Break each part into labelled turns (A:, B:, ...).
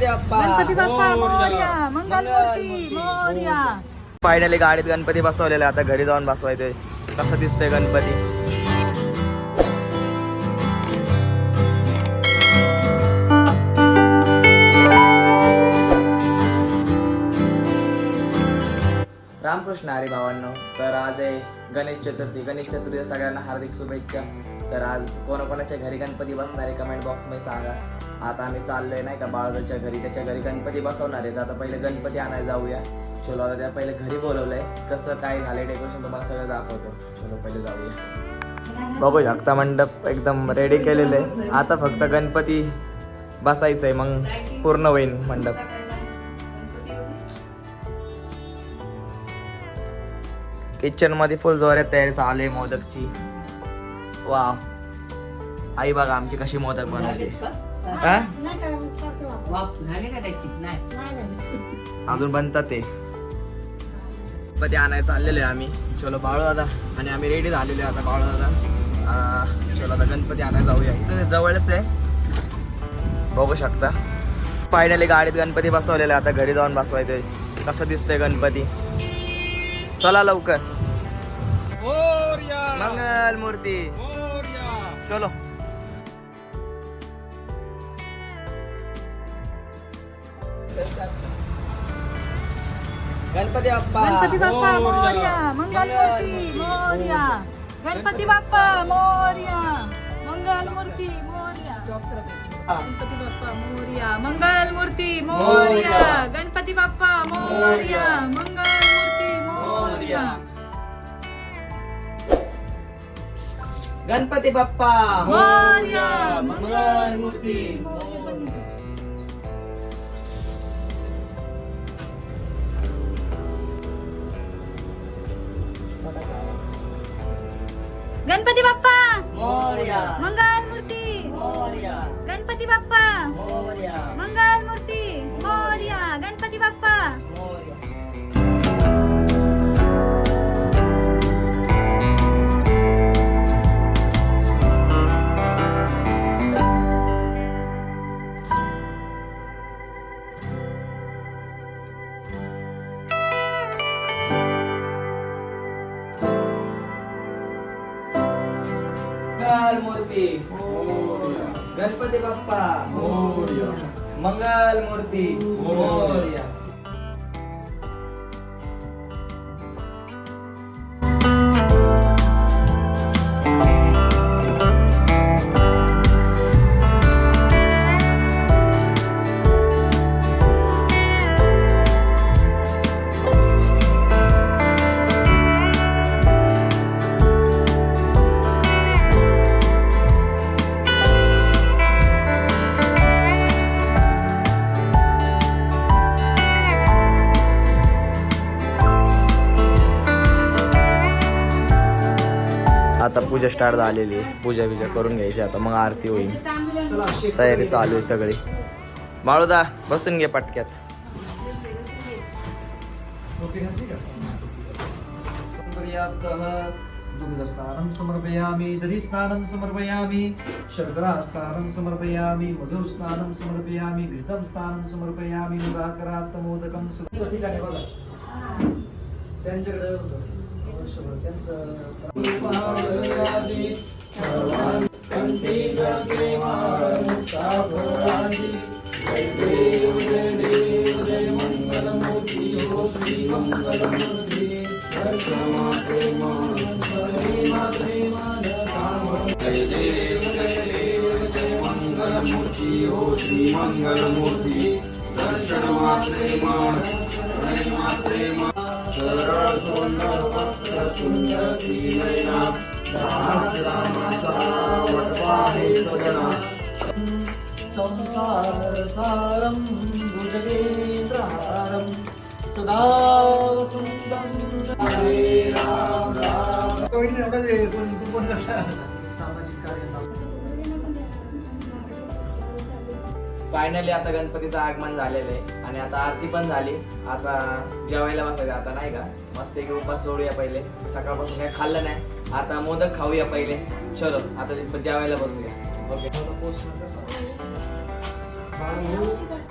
A: Ganpati Bappa Morya, Mangalmurti Morya.
B: Finally गाडीत गणपती बसवलेला, आता घरी जाऊन बसवायचंय. कसं दिसतोय गणपती? रामकृष्ण हरी भावांनो. तर आज आहे गणेश चतुर्थी. गणेश चतुर्थीच्या सगळ्यांना हार्दिक शुभेच्छा. तर आज कोणाकोणाच्या घरी गणपती बसणार आहे कमेंट बॉक्समध्ये सांगा. आता आम्ही चाललोय नाही का बाळूच्या घरी, त्याच्या घरी गणपती बसवणार आहेत. आता पहिले गणपती आणायला जाऊया. चलो आता त्या पहिले घरी बोलवलंय, कसं काय झालंय डेकोरेशन तुम्हाला सगळं दाखवतो. चलो पहिले जाऊया. बघू शकता मंडप एकदम रेडी केलेलं आहे. आता फक्त गणपती बसायचंय, मग पूर्ण होईल मंडप. किचन मध्ये फुल जोरात तयारी चालू आहे मोदकची. वाव, आई बघा आमची कशी मोदक बनवते. अजून बनतात ते. गणपती आणायला चाललेलो आहे आम्ही. चलो बाळू दादा आणि आम्ही रेडी झालेलो आहे. आता बाळू दादा चलो आता गणपती आणायला जाऊया. इथं जवळच आहे, बघू शकता. फायनली गाडीत गणपती बसवलेला, आता घरी जाऊन बसवायचंय. कसं दिसतोय गणपती? चला लवकर. मंगल मूर्ती चलो. गणपती बाप्पा,
A: गणपती बाप्पा मोरया, मंगलमूर्ती मोरया. गणपती बाप्पा मोरया, मंगलमूर्ती मोरया. गणपती बाप्पा मोरया, मंगलमूर्ती मोरया. गणपती बाप्पा मोरया, मंगलमूर्ती मोरया.
B: गणपती बाप्पा
A: मोरया,
B: मंगलमूर्ती.
A: गणपती बाप्पा
B: मोरया,
A: मंगलमूर्ती
B: मोरया,
A: गणपती बाप्पा
B: मोरया,
A: मंगलमूर्ती मोरया. गणपती बाप्पा
B: मोरया. मंगलमूर्ती गणपती बाप्पा मोरया, मंगलमूर्ती मोरया. आता पूजा स्टार्ट झालेली आहे. पूजा बिजा करून घ्यायची आता, मग आरती होईल. तयारी चालू आहे सगळी. बाळूदा बसून घे पटक्यात.
C: दुग्धस्नानं समर्पयामि, दधिस्नानं समर्पयामि, शर्करास्नानं समर्पयामि, मधुस्नानं समर्पयामि, घृतं स्नानं समर्पयामि, मुदाकरात् मोदकं ठिकाणी बघा त्यांच्याकडे संसारसारं भुजगेन्द्रहारं सदा वसन्तं सामाजिक कार्य.
B: फायनली आता गणपतीचं आगमन झालेलं आहे आणि आता आरती पण झाली. आता जेवायला बसायचं आता नाही का. मस्त एक उपास सोडूया पहिले. सकाळपासून काही खाल्लं नाही. आता मोदक खाऊया पहिले. चलो आता जेवायला बसूया. ओके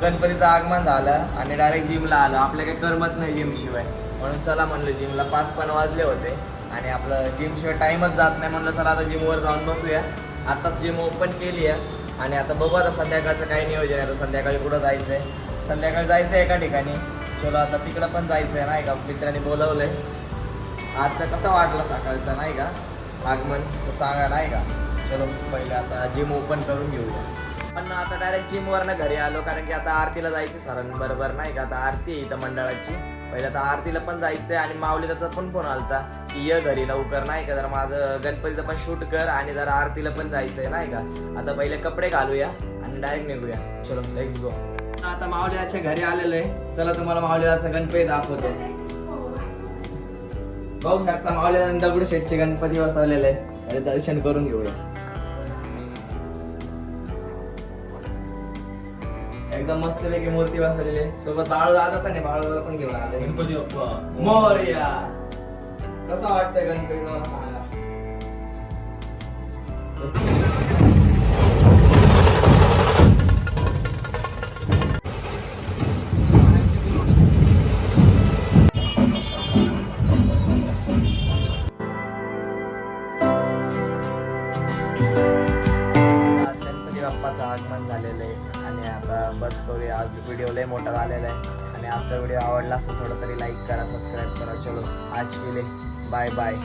B: गणपतीचं आगमन झालं आणि डायरेक्ट जिमला आलो. आपल्या काही करमत नाही जिम शिवाय, म्हणून चला म्हणलं जिमला. 5 पण वाजले होते आणि आपलं जिम शिवाय टाइमच जात नाही. म्हणलं चला आता जिमवर जाऊन बसूया. आताच जिम ओपन केली आहे आणि आता बघू आता संध्याकाळचं काय नियोजन आहे. आता संध्याकाळी कुठं जायचं आहे, संध्याकाळी जायचं आहे एका ठिकाणी. चलो आता तिकडं पण जायचं आहे नाही का, मित्रांनी बोलवलंय. आजचा कसा वाटला सकाळचा नाही का आगमन तर सांगा नाही का. चलो पहिले आता जिम ओपन करून घेऊया. पण आता डायरेक्ट जिमवरनं घरी आलो कारण की आता आरतीला जायची सरांबरोबर नाही का. आता आरती आहे इथं मंडळाची. पहिले आता आरतीला पण जायचंय आणि माऊलीचा पण फोन आलता की ये घरी लवकर नाही का, जरा माझं गणपतीचं पण शूट कर आणि जरा आरतीला पण जायचंय नाही का. आता पहिले कपडे घालूया आणि डायरेक्ट निघूया. चलो लेट्स गो. आता माऊलीच्या घरी आलेलो आहे. चला तुम्हाला माऊलीचा गणपती दाखवतो. बघू शकता माऊलीला दगडूशेठचे गणपती बसवलेले आहे. दर्शन करून घेऊया. एकदम मस्त पैकी मूर्ती बसवलेली आहे. सोबत बाळू दादा पण आहे, बाळू दादा पण घेऊन आले.
C: गणपती बाप्पा
B: मोरया. कसं वाटतंय गणपती मला सांगा. आज गणपती बाप्पाचं आगमन झालेलं आहे आणि आता बस करूया. आज व्हिडिओ लय मोठा झालेला आहे आणि आजचा व्हिडिओ आवडला असेल थोडं तरी लाईक करा, सबस्क्राईब करा. चलो आज के लिए बाय बाय.